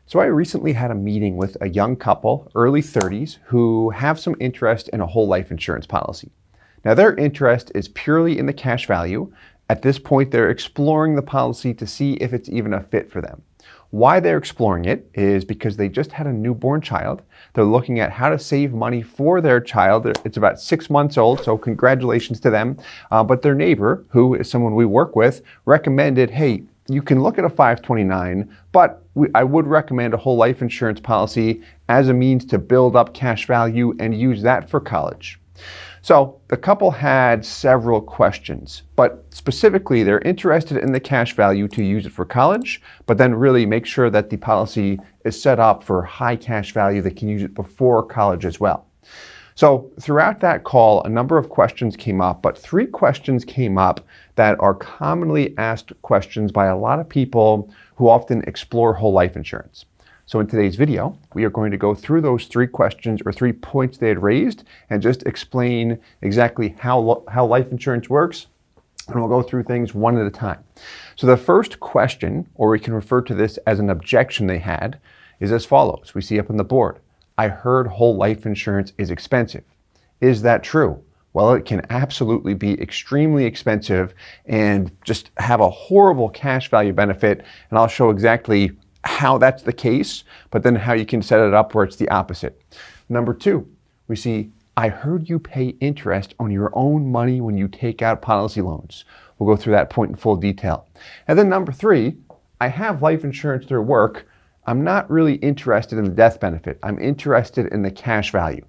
So I recently had a meeting with a young couple, early 30s, who have some interest in a whole life insurance policy. Now their interest is purely in the cash value. At this point, they're exploring the policy to see if it's even a fit for them. Why they're exploring it is because they just had a newborn child. They're looking at how to save money for their child. It's about 6 months old, so congratulations to them. But their neighbor, who is someone we work with, recommended, hey, you can look at a 529, but I would recommend a whole life insurance policy as a means to build up cash value and use that for college. So the couple had several questions, but specifically they're interested in the cash value to use it for college, but then really make sure that the policy is set up for high cash value that can use it before college as well. So throughout that call, a number of questions came up, but 3 questions came up that are commonly asked questions by a lot of people who often explore whole life insurance. So in today's video, we are going to go through those 3 questions or 3 points they had raised and just explain exactly how life insurance works. And we'll go through things one at a time. So the first question, or we can refer to this as an objection they had, is as follows. We see up on the board, I heard whole life insurance is expensive. Is that true? Well, it can absolutely be extremely expensive and just have a horrible cash value benefit. And I'll show exactly how that's the case, but then how you can set it up where it's the opposite. Number 2, we see, I heard you pay interest on your own money when you take out policy loans. We'll go through that point in full detail. And then number 3, I have life insurance through work. I'm not really interested in the death benefit. I'm interested in the cash value.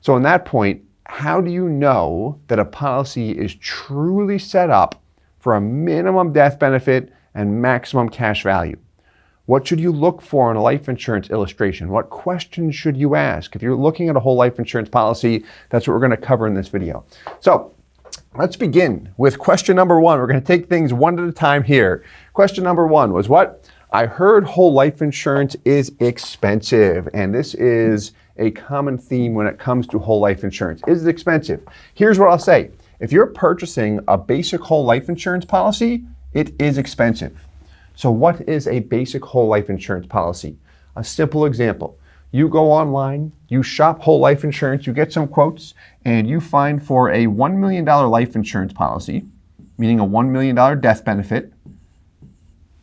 So on that point, how do you know that a policy is truly set up for a minimum death benefit and maximum cash value? What should you look for in a life insurance illustration? What questions should you ask? If you're looking at a whole life insurance policy, that's what we're going to cover in this video. So let's begin with question number 1. We're going to take things one at a time here. Question number 1 was what? I heard whole life insurance is expensive, and this is a common theme when it comes to whole life insurance. Is it expensive? Here's what I'll say. If you're purchasing a basic whole life insurance policy, it is expensive. So what is a basic whole life insurance policy? A simple example. You go online, you shop whole life insurance, you get some quotes, and you find for a $1 million life insurance policy, meaning a $1 million death benefit,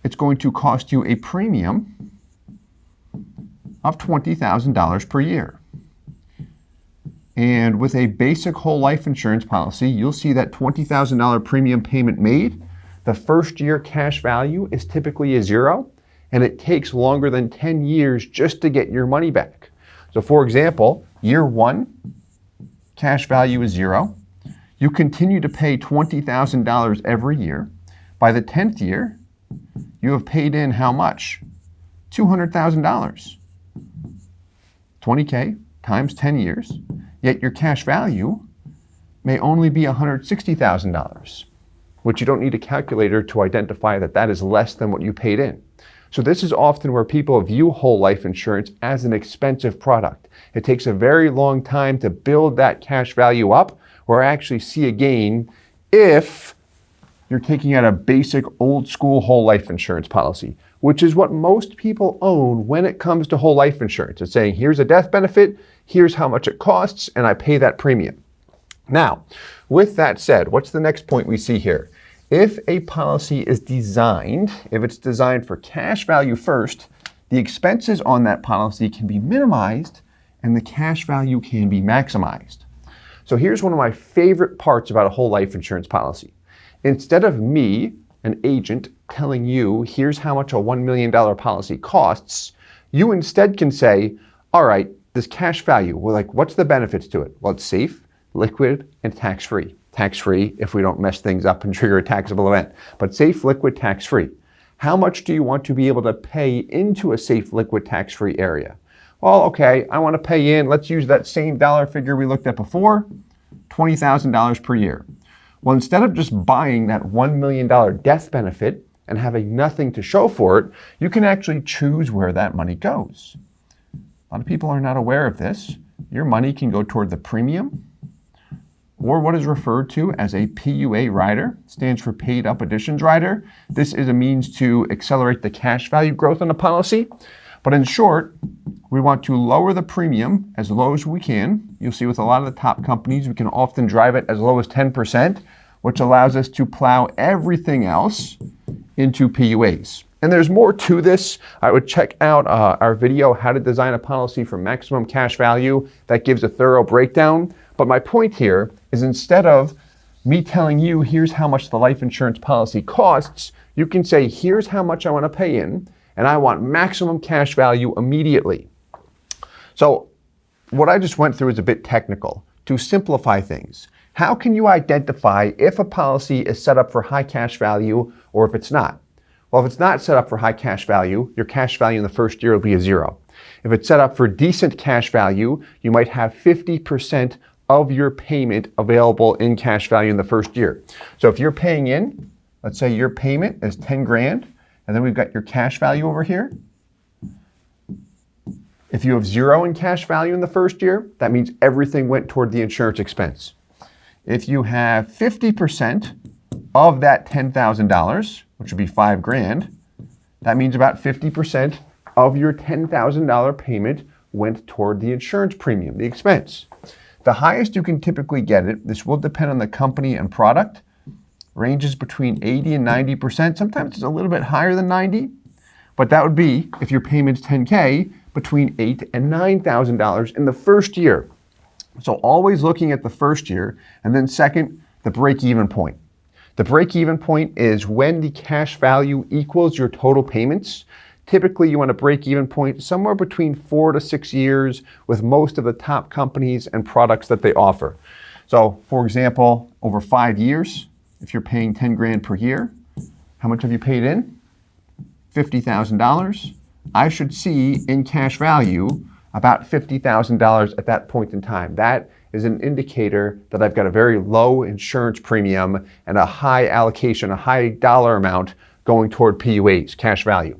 it's going to cost you a premium of $20,000 per year. And with a basic whole life insurance policy, you'll see that $20,000 premium payment made. The first year cash value is typically a 0, and it takes longer than 10 years just to get your money back. So for example, year 1, cash value is 0. You continue to pay $20,000 every year. By the 10th year, you have paid in how much? $200,000. 20K times 10 years, yet your cash value may only be $160,000, which you don't need a calculator to identify that that is less than what you paid in. So this is often where people view whole life insurance as an expensive product. It takes a very long time to build that cash value up or actually see a gain if you're taking out a basic old school whole life insurance policy, which is what most people own when it comes to whole life insurance. It's saying, here's a death benefit, here's how much it costs, and I pay that premium. Now, with that said, what's the next point we see here? If a policy is designed, if it's designed for cash value first, the expenses on that policy can be minimized and the cash value can be maximized. So here's one of my favorite parts about a whole life insurance policy. Instead of me, an agent, telling you, here's how much a $1 million policy costs, you instead can say, all right, this cash value, well, like, what's the benefits to it? Well, it's safe, liquid, and tax-free. Tax-free if we don't mess things up and trigger a taxable event, but safe, liquid, tax-free. How much do you want to be able to pay into a safe, liquid, tax-free area? Well, okay, I want to pay in, let's use that same dollar figure we looked at before, $20,000 per year. Well, instead of just buying that $1 million death benefit and having nothing to show for it, you can actually choose where that money goes. A lot of people are not aware of this. Your money can go toward the premium, or what is referred to as a PUA rider, stands for paid up additions rider. This is a means to accelerate the cash value growth on a policy. But in short, we want to lower the premium as low as we can. You'll see with a lot of the top companies, we can often drive it as low as 10%, which allows us to plow everything else into PUAs. And there's more to this. I would check out our video, How to Design a Policy for Maximum Cash Value. That gives a thorough breakdown. But my point here is instead of me telling you, here's how much the life insurance policy costs, you can say, here's how much I want to pay in, and I want maximum cash value immediately. So what I just went through is a bit technical. To simplify things, how can you identify if a policy is set up for high cash value or if it's not? Well, if it's not set up for high cash value, your cash value in the first year will be a 0. If it's set up for decent cash value, you might have 50% of your payment available in cash value in the first year. So if you're paying in, let's say your payment is 10 grand, and then we've got your cash value over here. If you have 0 in cash value in the first year, that means everything went toward the insurance expense. If you have 50% of that $10,000, which would be 5 grand, that means about 50% of your $10,000 payment went toward the insurance premium, the expense. The highest you can typically get it, this will depend on the company and product, ranges between 80 and 90%. Sometimes it's a little bit higher than 90, but that would be, if your payment's 10K, between $8,000 and $9,000 in the first year. So always looking at the first year, and then second, the break-even point. The break-even point is when the cash value equals your total payments. Typically, you want a break-even point somewhere between 4 to 6 years with most of the top companies and products that they offer. So, for example, over 5 years, if you're paying 10 grand per year, how much have you paid in? $50,000. I should see in cash value about $50,000 at that point in time. That is an indicator that I've got a very low insurance premium and a high allocation, a high dollar amount going toward PUAs, cash value.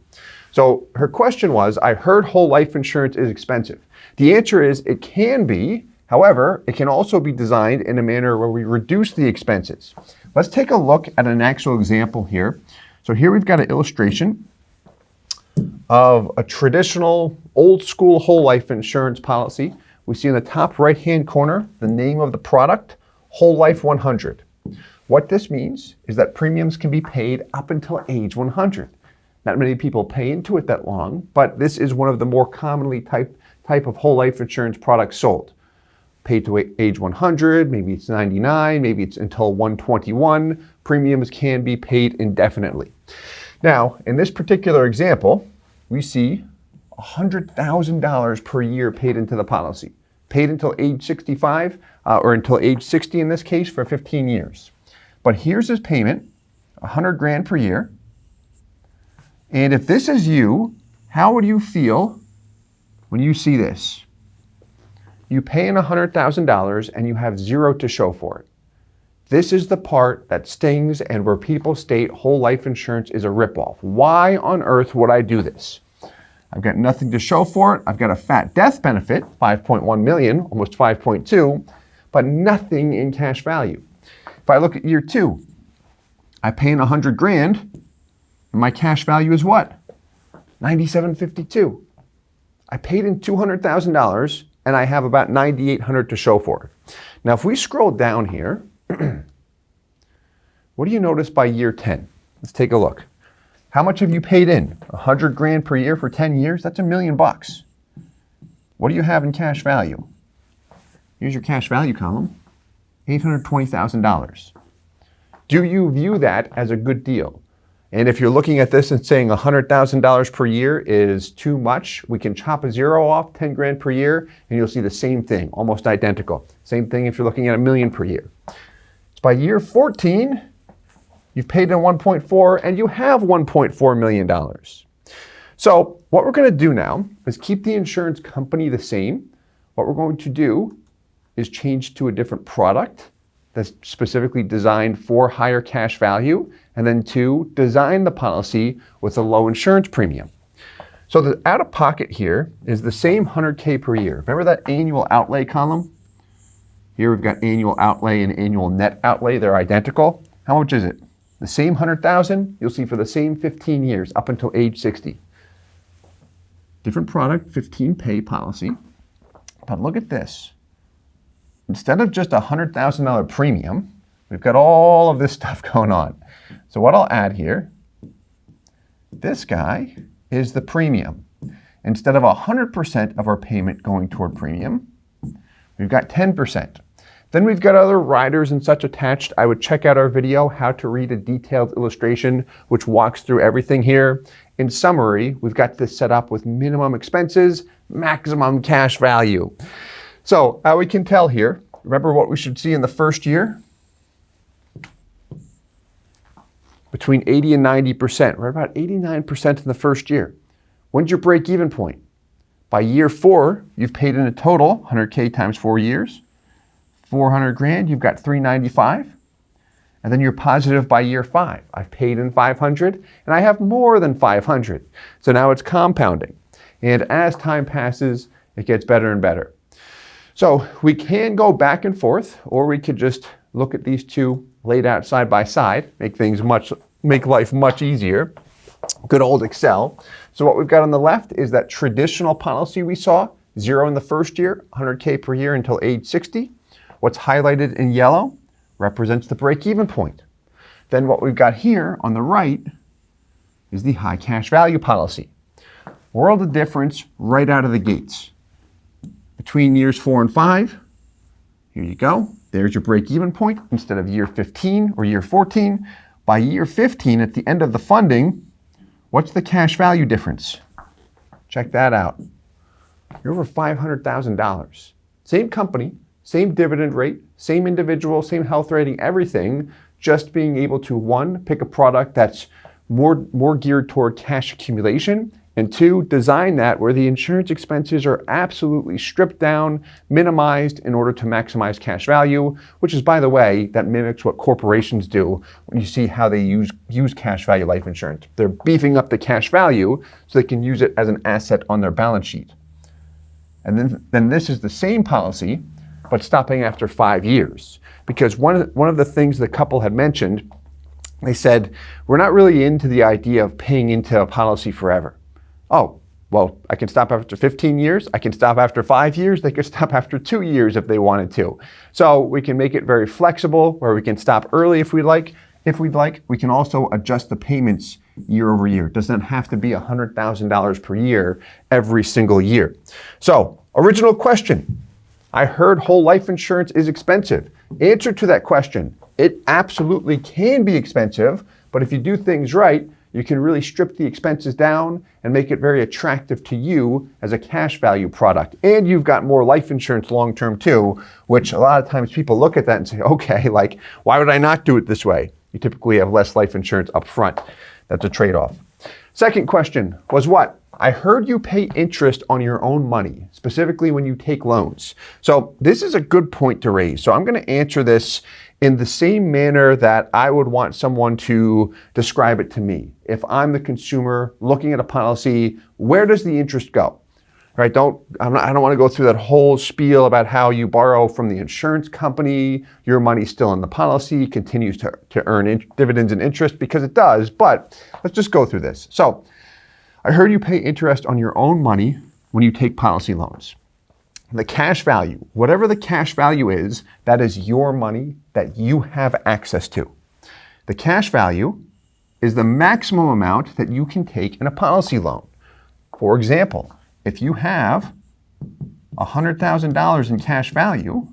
So her question was, I heard whole life insurance is expensive. The answer is it can be. However, it can also be designed in a manner where we reduce the expenses. Let's take a look at an actual example here. So here we've got an illustration of a traditional old school whole life insurance policy. We see in the top right hand corner the name of the product, Whole Life 100. What this means is that premiums can be paid up until age 100. Not many people pay into it that long, but this is one of the more commonly type of whole life insurance products sold. Paid to age 100, maybe it's 99, maybe it's until 121. Premiums can be paid indefinitely. Now, in this particular example, we see $100,000 per year paid into the policy, paid until age 65 or until age 60 in this case for 15 years. But here's his payment, 100 grand per year. And if this is you, how would you feel when you see this? You pay in $100,000 and you have 0 to show for it. This is the part that stings and where people state whole life insurance is a ripoff. Why on earth would I do this? I've got nothing to show for it. I've got a fat death benefit, 5.1 million, almost 5.2, but nothing in cash value. If I look at year 2, I pay in 100 grand, and my cash value is what? 97.52. I paid in $200,000, and I have about 9,800 to show for it. Now, if we scroll down here, what do you notice by year 10? Let's take a look. How much have you paid in? 100 grand per year for 10 years? That's $1 million. What do you have in cash value? Here's your cash value column, $820,000. Do you view that as a good deal? And if you're looking at this and saying $100,000 per year is too much, we can chop a 0 off, 10 grand per year, and you'll see the same thing, almost identical. Same thing if you're looking at $1 million per year. So by year 14, you've paid in 1.4 and you have $1.4 million. So what we're going to do now is keep the insurance company the same. What we're going to do is change to a different product that's specifically designed for higher cash value, and then 2, design the policy with a low insurance premium. So the out-of-pocket here is the same 100K per year. Remember that annual outlay column? Here we've got annual outlay and annual net outlay. They're identical. How much is it? The same 100,000 you'll see for the same 15 years up until age 60. different product, 15 pay policy. But look at this. Instead of just a $100,000 premium, we've got all of this stuff going on. So what I'll add here, this guy is the premium. Instead of 100% of our payment going toward premium, we've got 10%. Then we've got other riders and such attached. I would check out our video, How to Read a Detailed Illustration, which walks through everything here. In summary, we've got this set up with minimum expenses, maximum cash value. So we can tell here, remember what we should see in the first year? Between 80 and 90%, right about 89% in the first year. When's your break-even point? By year 4, you've paid in a total, 100K times 4 years, 400 grand, you've got 395. And then you're positive by year 5. I've paid in 500 and I have more than 500. So now it's compounding. And as time passes, it gets better and better. So we can go back and forth, or we could just look at these two laid out side by side, make life much easier. Good old Excel. So what we've got on the left is that traditional policy we saw, 0 in the first year, 100K per year until age 60. What's highlighted in yellow represents the break-even point. Then what we've got here on the right is the high cash value policy. World of difference right out of the gates. Between years 4 and 5, here you go. There's your break-even point instead of year 15 or year 14. By year 15, at the end of the funding, what's the cash value difference? Check that out. You're over $500,000. Same company, same dividend rate, same individual, same health rating, everything, just being able to, 1, pick a product that's more geared toward cash accumulation, and 2, design that where the insurance expenses are absolutely stripped down, minimized in order to maximize cash value, which is, by the way, that mimics what corporations do when you see how they use cash value life insurance. They're beefing up the cash value so they can use it as an asset on their balance sheet. And then this is the same policy, but stopping after 5 years. Because one of the things the couple had mentioned, they said, we're not really into the idea of paying into a policy forever. Oh, well, I can stop after 15 years. I can stop after 5 years. They could stop after 2 years if they wanted to. So we can make it very flexible where we can stop early if we'd like. We can also adjust the payments year over year. It doesn't have to be $100,000 per year every single year. So, original question. I heard whole life insurance is expensive. Answer to that question, it absolutely can be expensive, but if you do things right, you can really strip the expenses down and make it very attractive to you as a cash value product. And you've got more life insurance long-term too, which a lot of times people look at that and say, okay, like, why would I not do it this way? You typically have less life insurance up front. That's a trade-off. Second question was what? I heard you pay interest on your own money, specifically when you take loans. So this is a good point to raise. So I'm going to answer this in the same manner that I would want someone to describe it to me. If I'm the consumer looking at a policy, where does the interest go? Right? I don't want to go through that whole spiel about how you borrow from the insurance company, your money's still in the policy, continues to earn dividends and interest, because it does, but let's just go through this. So I heard you pay interest on your own money when you take policy loans. The cash value, whatever the cash value is, that is your money that you have access to. The cash value is the maximum amount that you can take in a policy loan. For example, if you have $100,000 in cash value,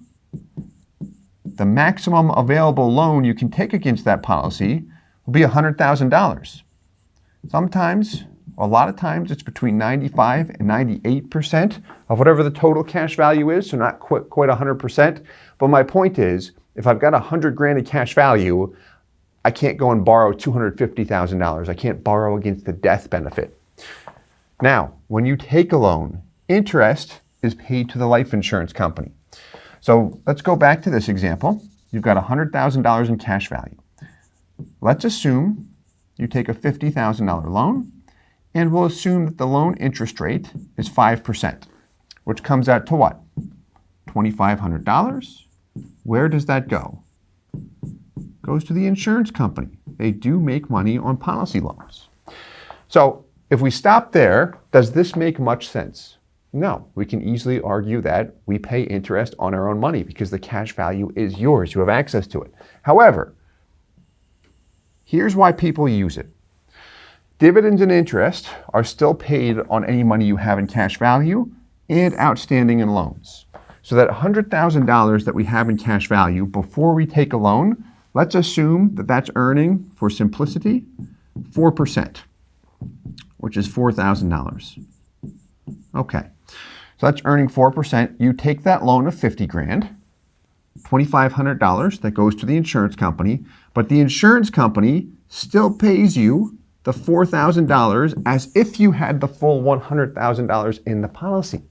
the maximum available loan you can take against that policy will be $100,000. Sometimes, a lot of times, it's between 95 and 98% of whatever the total cash value is, so not quite 100%. But my point is, if I've got 100 grand in cash value, I can't go and borrow $250,000. I can't borrow against the death benefit. Now, when you take a loan, interest is paid to the life insurance company. So let's go back to this example. You've got $100,000 in cash value. Let's assume you take a $50,000 loan, and we'll assume that the loan interest rate is 5%, which comes out to what? $2,500. Where does that go? Goes to the insurance company. They do make money on policy loans. So If we stop there, does this make much sense? No, we can easily argue that we pay interest on our own money because the cash value is yours. You have access to it. However, here's why people use it. Dividends and interest are still paid on any money you have in cash value and outstanding in loans. So that $100,000 that we have in cash value before we take a loan, let's assume that that's earning, for simplicity, 4%, which is $4,000. Okay, so that's earning 4%. You take that loan of 50 grand, $2,500 that goes to the insurance company, but the insurance company still pays you the $4,000 as if you had the full $100,000 in the policy.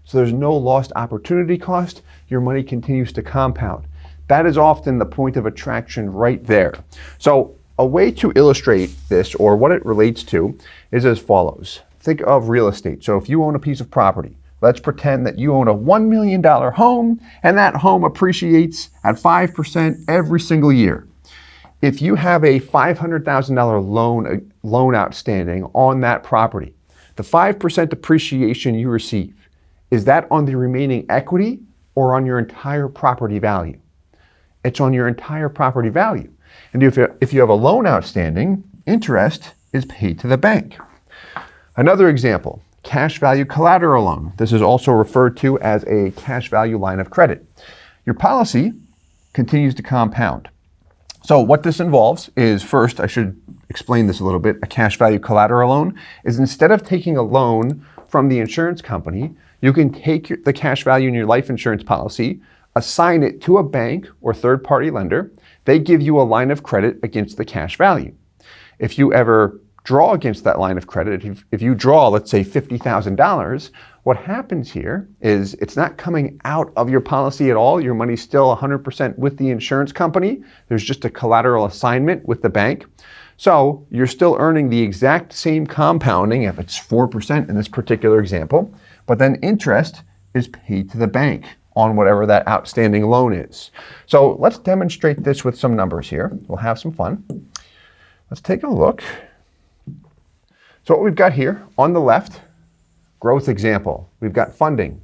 So there's no lost opportunity cost. Your money continues to compound. That is often the point of attraction right there. So a way to illustrate this, or what it relates to, is as follows. Think of real estate. So if you own a piece of property, let's pretend that you own a $1 million home and that home appreciates at 5% every single year. If you have a $500,000 loan outstanding on that property, the 5% appreciation you receive, is that on the remaining equity or on your entire property value? It's on your entire property value. And if you have a loan outstanding, interest is paid to the bank. Another example, cash value collateral loan. This is also referred to as a cash value line of credit. Your policy continues to compound. So what this involves is, first, I should explain this a little bit. A cash value collateral loan is, instead of taking a loan from the insurance company, you can take the cash value in your life insurance policy, assign it to a bank or third-party lender. They give you a line of credit against the cash value. If you ever draw against that line of credit, if you draw, let's say, $50,000, what happens here is it's not coming out of your policy at all. Your money's still 100% with the insurance company. There's just a collateral assignment with the bank. So you're still earning the exact same compounding, if it's 4% in this particular example, but then interest is paid to the bank on whatever that outstanding loan is. So let's demonstrate this with some numbers here. We'll have some fun. Let's take a look. So what we've got here on the left, growth example. We've got funding,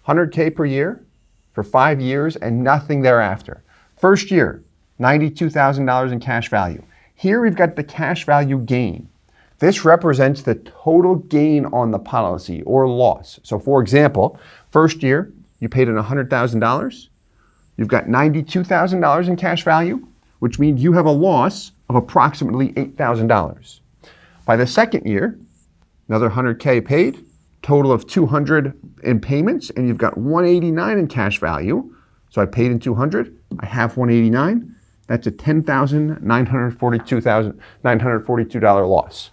$100K per year for 5 years and nothing thereafter. First year, $92,000 in cash value. Here we've got the cash value gain. This represents the total gain on the policy or loss. So for example, first year, you paid in $100,000. You've got $92,000 in cash value, which means you have a loss of approximately $8,000. By the second year, another $100K paid, total of $200 in payments, and you've got $189 in cash value. So I paid in $200, I have $189. That's a $10,942 loss.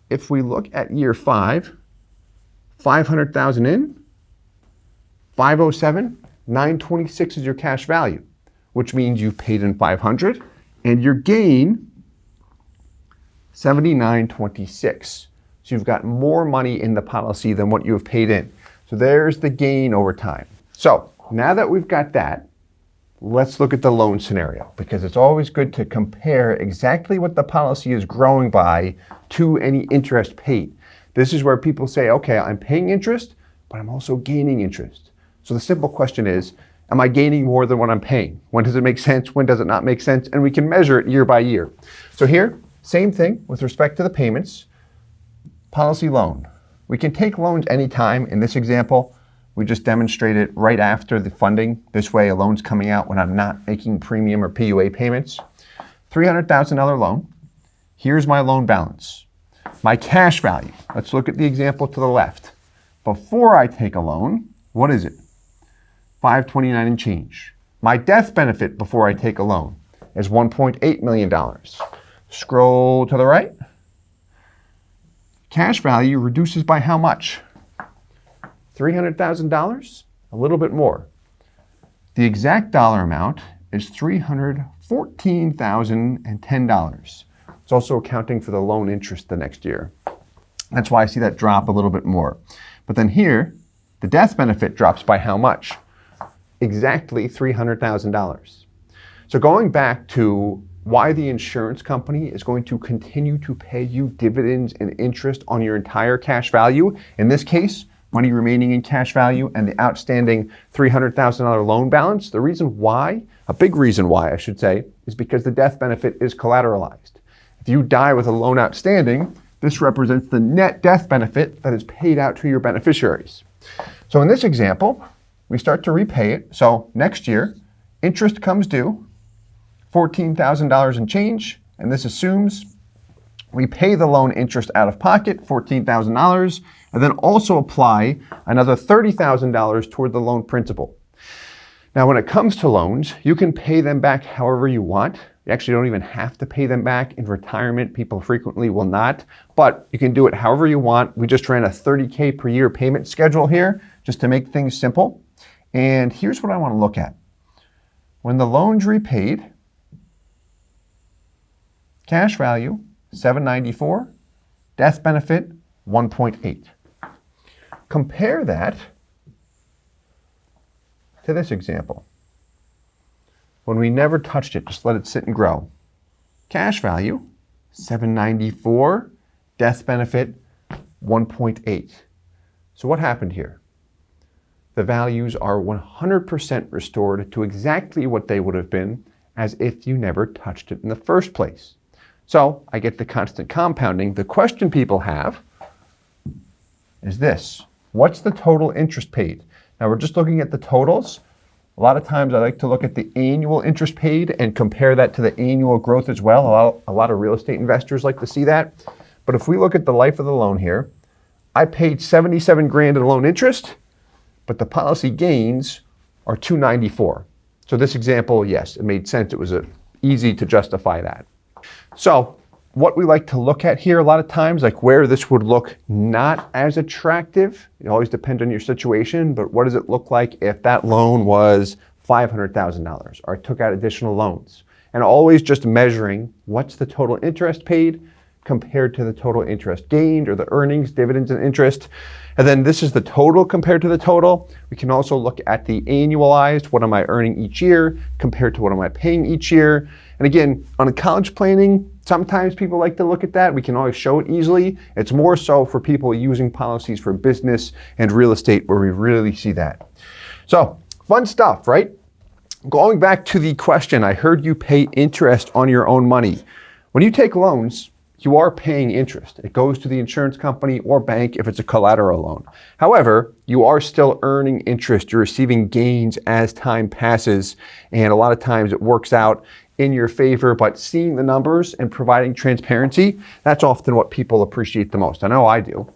If we look at year 5, 500,000 in, 507, 926 is your cash value, which means you've paid in 500, and your gain, 7926. So you've got more money in the policy than what you have paid in. So there's the gain over time. So now that we've got that, let's look at the loan scenario, because it's always good to compare exactly what the policy is growing by to any interest paid. This is where people say, okay, I'm paying interest, but I'm also gaining interest. So the simple question is, am I gaining more than what I'm paying? When does it make sense? When does it not make sense? And we can measure it year by year. So here, same thing with respect to the payments. Policy loan. We can take loans anytime. In this example, we just demonstrate it right after the funding. This way, a loan's coming out when I'm not making premium or PUA payments. $300,000 loan. Here's my loan balance. My cash value. Let's look at the example to the left. Before I take a loan, what is it? $529 and change. My death benefit before I take a loan is $1.8 million. Scroll to the right. Cash value reduces by how much? $300,000? A little bit more. The exact dollar amount is $314,010. It's also accounting for the loan interest the next year. That's why I see that drop a little bit more. But then here, the death benefit drops by how much? Exactly $300,000. So going back to why the insurance company is going to continue to pay you dividends and interest on your entire cash value. In this case, money remaining in cash value and the outstanding $300,000 loan balance. The reason why, a big reason why I should say, is because the death benefit is collateralized. If you die with a loan outstanding, this represents the net death benefit that is paid out to your beneficiaries. So in this example, we start to repay it. So next year, interest comes due, $14,000 and change, and this assumes we pay the loan interest out of pocket, $14,000, and then also apply another $30,000 toward the loan principal. Now, when it comes to loans, you can pay them back however you want. You actually don't even have to pay them back. In retirement, people frequently will not, but you can do it however you want. We just ran a $30K per year payment schedule here just to make things simple. And here's what I want to look at. When the loan's repaid, cash value, $794, death benefit, 1.8. Compare that to this example. When we never touched it, just let it sit and grow. Cash value, $794, death benefit, 1.8. So what happened here? The values are 100% restored to exactly what they would have been as if you never touched it in the first place. So I get the constant compounding. The question people have is this: what's the total interest paid? Now we're just looking at the totals. A lot of times I like to look at the annual interest paid and compare that to the annual growth as well. A lot of real estate investors like to see that. But if we look at the life of the loan here, I paid 77 grand in loan interest, but the policy gains are 294. So this example, yes, it made sense. It was easy to justify that. So what we like to look at here a lot of times, like where this would look not as attractive, it always depends on your situation, but what does it look like if that loan was $500,000 or took out additional loans? And always just measuring what's the total interest paid compared to the total interest gained, or the earnings, dividends, and interest. And then this is the total compared to the total. We can also look at the annualized, what am I earning each year compared to what am I paying each year. And again, on college planning, sometimes people like to look at that. We can always show it easily. It's more so for people using policies for business and real estate where we really see that. So fun stuff, right? Going back to the question, I heard you pay interest on your own money. When you take loans, you are paying interest. It goes to the insurance company or bank if it's a collateral loan. However, you are still earning interest. You're receiving gains as time passes, and a lot of times it works out in your favor, but seeing the numbers and providing transparency, that's often what people appreciate the most. I know I do.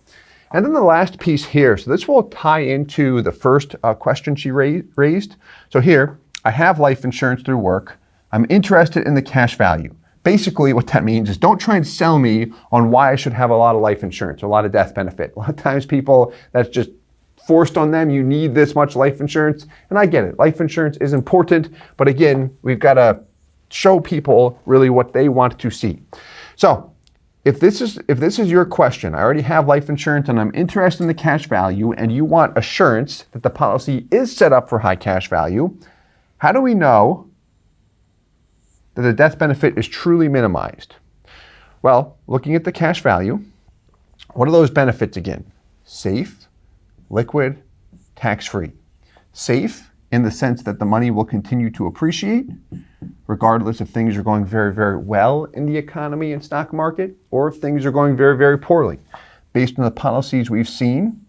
And then the last piece here, so this will tie into the first question she raised. So here, I have life insurance through work. I'm interested in the cash value. Basically what that means is don't try and sell me on why I should have a lot of life insurance, a lot of death benefit. A lot of times people, that's just forced on them. You need this much life insurance. And I get it. Life insurance is important. But again, we've got to show people really what they want to see. So if this is your question, I already have life insurance and I'm interested in the cash value, and you want assurance that the policy is set up for high cash value, how do we know that the death benefit is truly minimized? Well, looking at the cash value, what are those benefits again? Safe, liquid, tax-free. Safe in the sense that the money will continue to appreciate regardless if things are going very, very well in the economy and stock market, or if things are going very, very poorly. Based on the policies we've seen,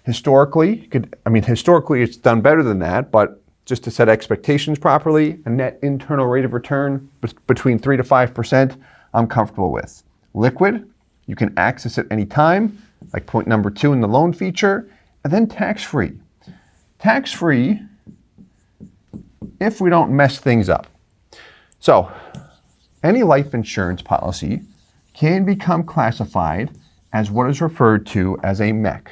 historically it's done better than that, but just to set expectations properly, a net internal rate of return between 3 to 5%, I'm comfortable with. Liquid, you can access it anytime, like point number 2 in the loan feature, and then tax-free. Tax-free if we don't mess things up. So, any life insurance policy can become classified as what is referred to as a MEC,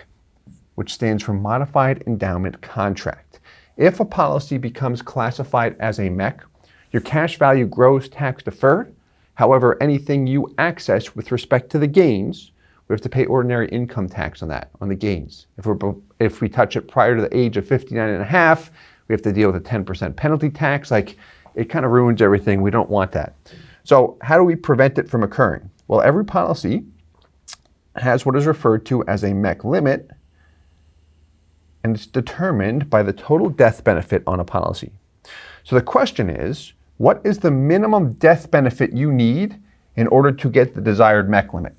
which stands for Modified Endowment Contract. If a policy becomes classified as a MEC, your cash value grows tax deferred. However, anything you access with respect to the gains, we have to pay ordinary income tax on that, on the gains. If we touch it prior to the age of 59 and a half, we have to deal with a 10% penalty tax. Like, it kind of ruins everything. We don't want that. So how do we prevent it from occurring? Well, every policy has what is referred to as a MEC limit, and it's determined by the total death benefit on a policy. So the question is, what is the minimum death benefit you need in order to get the desired MEC limit?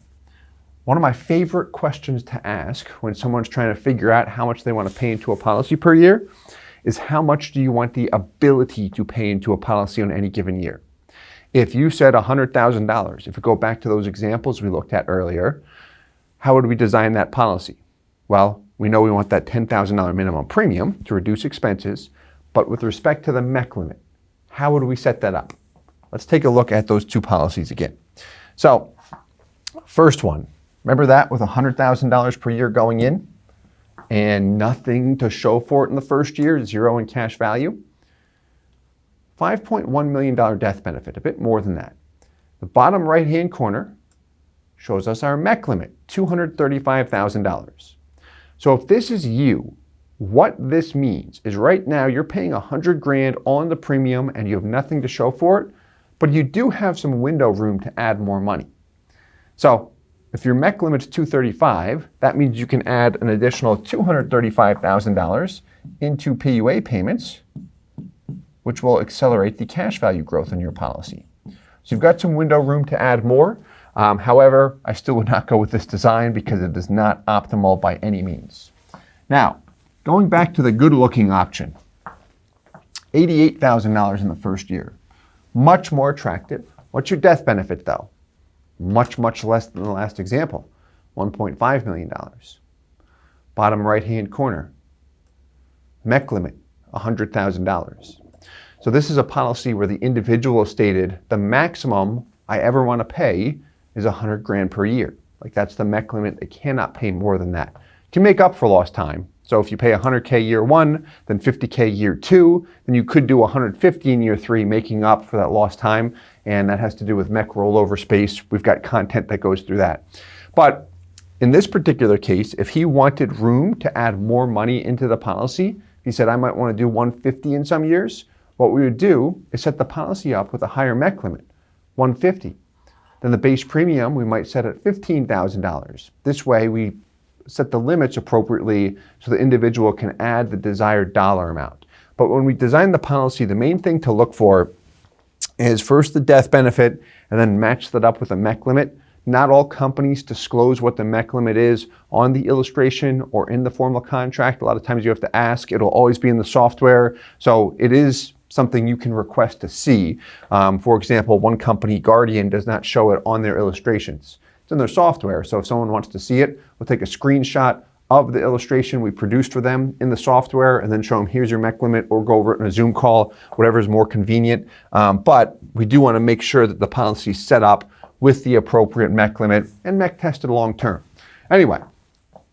One of my favorite questions to ask when someone's trying to figure out how much they want to pay into a policy per year is how much do you want the ability to pay into a policy on any given year? If you said $100,000, if we go back to those examples we looked at earlier, how would we design that policy? Well, we know we want that $10,000 minimum premium to reduce expenses, but with respect to the MEC limit, how would we set that up? Let's take a look at those two policies again. So, first one, remember that with $100,000 per year going in and nothing to show for it in the first year, 0 in cash value? $5.1 million death benefit, a bit more than that. The bottom right-hand corner shows us our MEC limit, $235,000. So if this is you, what this means is right now you're paying $100,000 on the premium and you have nothing to show for it, but you do have some window room to add more money. So if your MEC limit's $235,000, that means you can add an additional $235,000 into PUA payments, which will accelerate the cash value growth in your policy. So you've got some window room to add more. However, I still would not go with this design because it is not optimal by any means. Now, going back to the good-looking option, $88,000 in the first year. Much more attractive. What's your death benefit, though? Much, much less than the last example, $1.5 million. Bottom right-hand corner, MEC limit, $100,000. So this is a policy where the individual stated the maximum I ever want to pay is $100,000 per year. Like that's the MEC limit. They cannot pay more than that. To make up for lost time. So if you pay $100K year 1, then $50K year 2, then you could do $150 in year 3, making up for that lost time. And that has to do with MEC rollover space. We've got content that goes through that. But in this particular case, if he wanted room to add more money into the policy, he said, I might want to do $150 in some years. What we would do is set the policy up with a higher MEC limit, $150. Then the base premium we might set at $15,000. This way we set the limits appropriately so the individual can add the desired dollar amount. But when we design the policy, the main thing to look for is first the death benefit and then match that up with a MEC limit. Not all companies disclose what the MEC limit is on the illustration or in the formal contract. A lot of times you have to ask. It'll always be in the software. So it is something you can request to see. For example, one company, Guardian, does not show it on their illustrations. It's in their software, so if someone wants to see it, we'll take a screenshot of the illustration we produced for them in the software and then show them, here's your MEC limit, or go over it in a Zoom call, whatever is more convenient. But we do want to make sure that the policy is set up with the appropriate MEC limit and MEC tested long term. Anyway,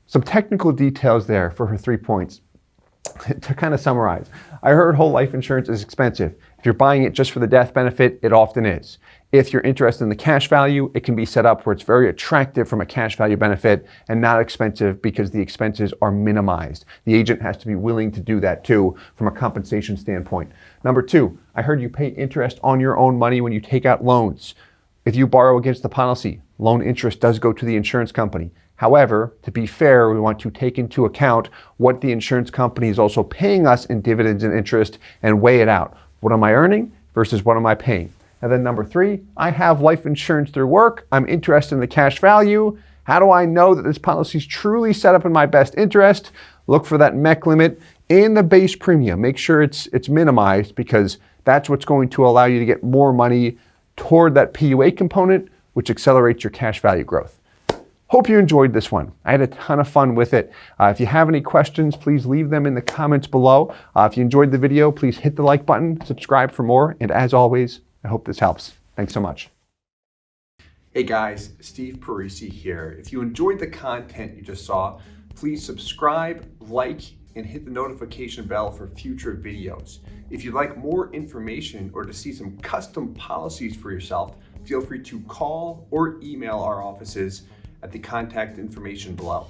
some technical details there for her 3 points. To kind of summarize, I heard whole life insurance is expensive. If you're buying it just for the death benefit, it often is. If you're interested in the cash value, it can be set up where it's very attractive from a cash value benefit and not expensive because the expenses are minimized. The agent has to be willing to do that too from a compensation standpoint. Number 2, I heard you pay interest on your own money when you take out loans. If you borrow against the policy, loan interest does go to the insurance company. However, to be fair, we want to take into account what the insurance company is also paying us in dividends and interest and weigh it out. What am I earning versus what am I paying? And then number 3, I have life insurance through work. I'm interested in the cash value. How do I know that this policy is truly set up in my best interest? Look for that MEC limit and the base premium. Make sure it's minimized because that's what's going to allow you to get more money toward that PUA component, which accelerates your cash value growth. Hope you enjoyed this one. I had a ton of fun with it. If you have any questions, please leave them in the comments below. If you enjoyed the video, please hit the like button, subscribe for more, and as always, I hope this helps. Thanks so much. Hey guys, Steve Parisi here. If you enjoyed the content you just saw, please subscribe, like, and hit the notification bell for future videos. If you'd like more information or to see some custom policies for yourself, feel free to call or email our offices at the contact information below.